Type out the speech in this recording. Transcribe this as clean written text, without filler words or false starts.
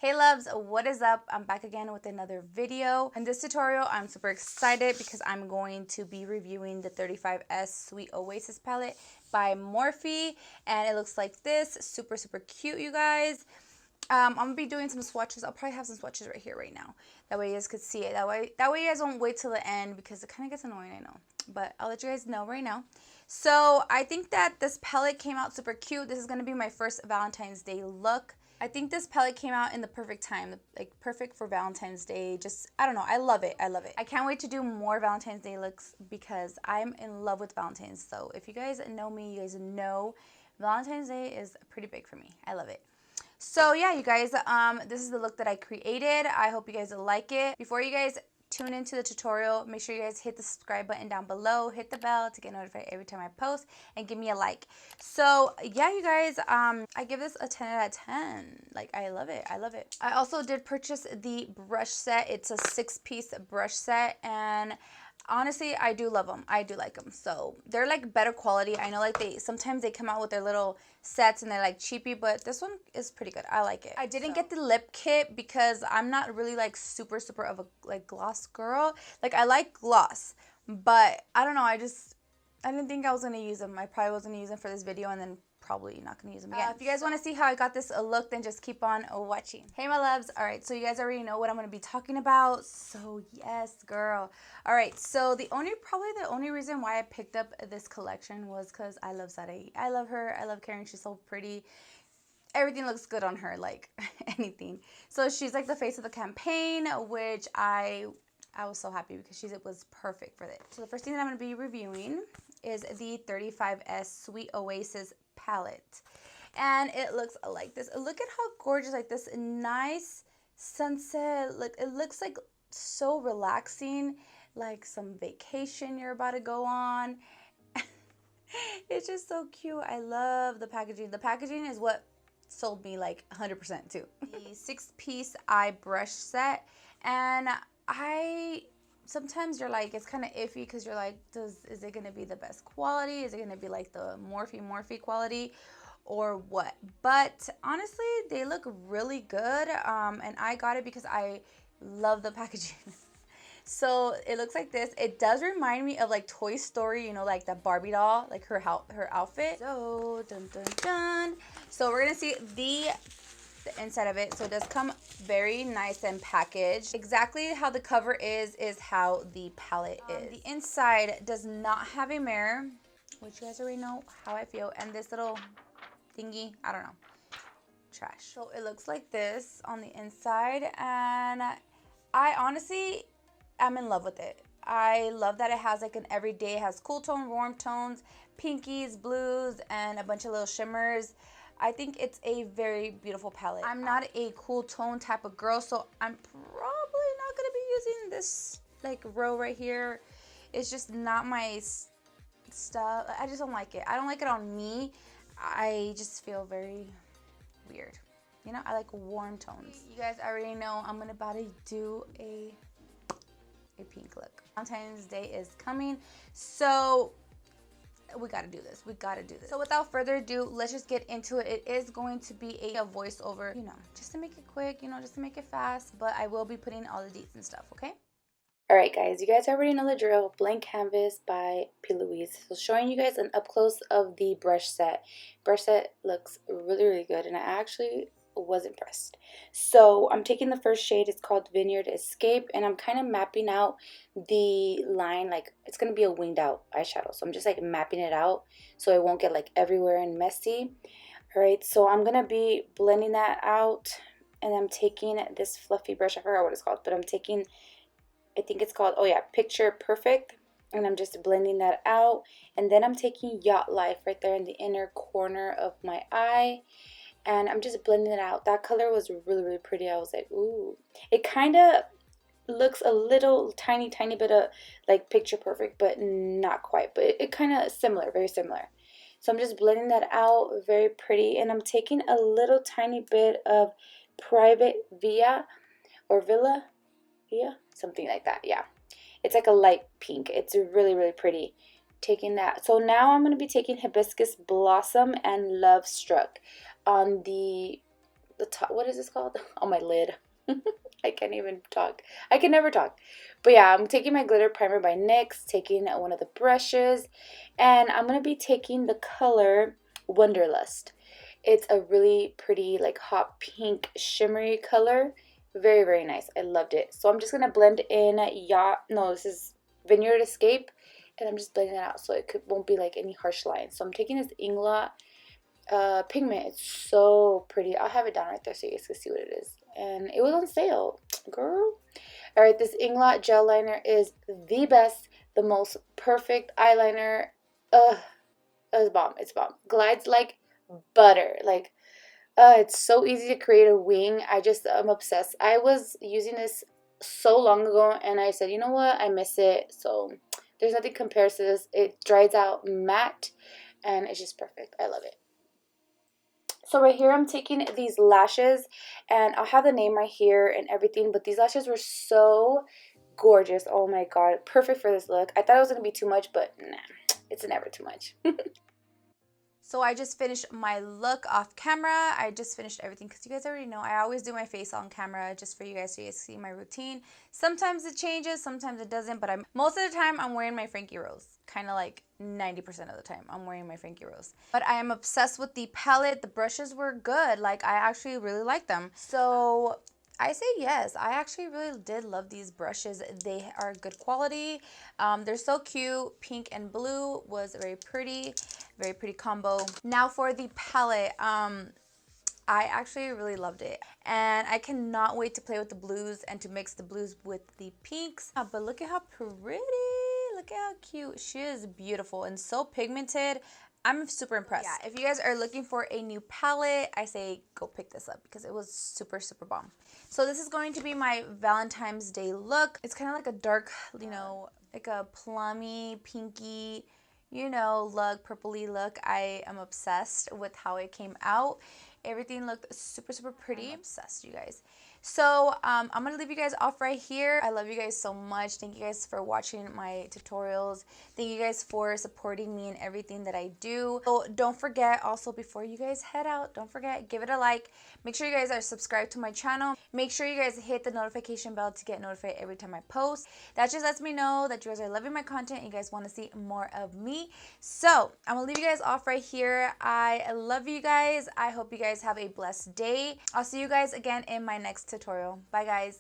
Hey loves, what is up? I'm back again with another video. In this tutorial, I'm super excited because I'm going to be reviewing the 35S Sweet Oasis palette by Morphe, and it looks like this. Super cute, you guys. I'm gonna be doing some swatches. I'll probably have some swatches right here, right now. That way you guys could see it. That way you guys won't wait till the end because it kind of gets annoying, I know. But I'll let you guys know right now. So I think that this palette came out super cute. This is gonna be my first Valentine's Day look. I think this palette came out in the perfect time, like perfect for Valentine's Day. Just, I don't know, I love it. I can't wait to do more Valentine's Day looks because I'm in love with Valentine's. So if you guys know me, you guys know Valentine's Day is pretty big for me. I love it. So yeah, you guys, this is the look that I created. I hope you guys like it. Before you guys tune into the tutorial, make sure you guys hit the subscribe button down below, hit the bell to get notified every time I post, and give me a like. So yeah, you guys, I give this a 10 out of 10. Like, I love it. I also did purchase the brush set. It's a 6-piece brush set, and honestly, I do love them. I do like them. So they're like better quality. I know like sometimes they come out with their little sets and they're like cheapy, but this one is pretty good. I like it. I didn't get the lip kit because I'm not really like super of a like gloss girl. Like, I like gloss, but I don't know. I didn't think I was gonna use them. I probably was gonna use them for this video and then probably not gonna use them again. If you guys want to see how I got this look, then just keep on watching. Hey my loves. All right, so you guys already know what I'm gonna be talking about, so yes girl. All right, so probably the only reason why I picked up this collection was because I love Swathces. I love her. I love Karen. She's so pretty. Everything looks good on her, like anything. So she's like the face of the campaign, which I was so happy because she was perfect for it. So the first thing that I'm going to be reviewing is the 35S Sweet Oasis palette. And it looks like this. Look at how gorgeous, like this nice sunset. Look, it looks like so relaxing, like some vacation you're about to go on. It's just so cute. I love the packaging. The packaging is what sold me like 100% too. The 6-piece eye brush set, and sometimes you're like, it's kind of iffy because you're like, is it going to be the best quality? Is it going to be like the Morphe quality or what? But honestly, they look really good, and I got it because I love the packaging. So it looks like this. It does remind me of like Toy Story, you know, like that Barbie doll, like her outfit. So so we're gonna see the inside of it. So it does come very nice and packaged. Exactly how the cover is how the palette is. The inside does not have a mirror, which you guys already know how I feel. And this little thingy, I don't know, trash. So it looks like this on the inside, and I honestly am in love with it. I love that it has like an everyday, it has cool tone, warm tones, pinkies, blues, and a bunch of little shimmers. I think it's a very beautiful palette. I'm not a cool tone type of girl, so I'm probably not going to be using this like row right here. It's just not my stuff. I just don't like it. I don't like it on me. I just feel very weird. You know, I like warm tones. You guys already know I'm about to do a pink look. Valentine's Day is coming, so we gotta do this. So without further ado, let's just get into it. It is going to be a voiceover, you know, just to make it quick, you know, just to make it fast, but I will be putting all the deets and stuff, okay? Alright guys, you guys already know the drill. Blank Canvas by Louise. So showing you guys an up close of the brush set. Brush set looks really good, and I actually was impressed. So I'm taking the first shade. It's called Vineyard Escape, and I'm kind of mapping out the line, like it's gonna be a winged out eyeshadow, so I'm just like mapping it out so it won't get like everywhere and messy. All right, so I'm gonna be blending that out, and I'm taking this fluffy brush. I forgot what it's called, but I'm taking, I think it's called, oh yeah, Picture Perfect, and I'm just blending that out. And then I'm taking Yacht Life right there in the inner corner of my eye, and I'm just blending it out. That color was really pretty. I was like, ooh. It kind of looks a little tiny bit of like Picture Perfect, but not quite. But it kind of similar, very similar. So I'm just blending that out, very pretty. And I'm taking a little tiny bit of Private Via or Villa, something like that. Yeah, it's like a light pink. It's really pretty. Taking that. So now I'm going to be taking Hibiscus Blossom and Love Struck on the the top, what is this called? On my lid. I can't even talk. I can never talk. But yeah, I'm taking my glitter primer by NYX, taking one of the brushes, and I'm going to be taking the color Wonderlust. It's a really pretty, like, hot pink shimmery color. Very, very nice. I loved it. So I'm just going to blend in this is Vineyard Escape, and I'm just blending it out so it won't be like any harsh lines. So I'm taking this INGLOT pigment. It's so pretty. I'll have it down right there so you guys can see what it is. And it was on sale, girl. All right, this INGLOT gel liner is the best, the most perfect eyeliner. It's bomb. It's bomb. Glides like butter. Like, it's so easy to create a wing. I'm obsessed. I was using this so long ago, and I said, you know what? I miss it. So there's nothing compares to this. It dries out matte, and it's just perfect. I love it. So right here, I'm taking these lashes, and I'll have the name right here and everything, but these lashes were so gorgeous. Oh my god, perfect for this look. I thought it was going to be too much, but nah, it's never too much. So I just finished my look off camera. I just finished everything because you guys already know I always do my face on camera just for you guys so you guys see my routine. Sometimes it changes, sometimes it doesn't, but most of the time I'm wearing my Frankie Rose. Kind of like 90% of the time I'm wearing my Frankie Rose. But I am obsessed with the palette. The brushes were good. Like, I actually really like them. So I say yes. I actually really did love these brushes. They are good quality. They're so cute. Pink and blue was very pretty combo. Now for the palette, I actually really loved it, and I cannot wait to play with the blues and to mix the blues with the pinks. But look at how pretty, look at how cute. She is beautiful and so pigmented. I'm super impressed. Yeah, if you guys are looking for a new palette, I say go pick this up because it was super bomb. So this is going to be my Valentine's Day look. It's kind of like a dark, you know, like a plummy, pinky, you know, look, purpley look. I am obsessed with how it came out. Everything looked super pretty. I'm obsessed, you guys. So I'm gonna leave you guys off right here. I love you guys so much. Thank you guys for watching my tutorials. Thank you guys for supporting me in everything that I do. So don't forget, also, before you guys head out, don't forget, give it a like. Make sure you guys are subscribed to my channel. Make sure you guys hit the notification bell to get notified every time I post. That just lets me know that you guys are loving my content and you guys want to see more of me. So I'm gonna leave you guys off right here. I love you guys. I hope you guys have a blessed day. I'll see you guys again in my next tutorial. Bye, guys.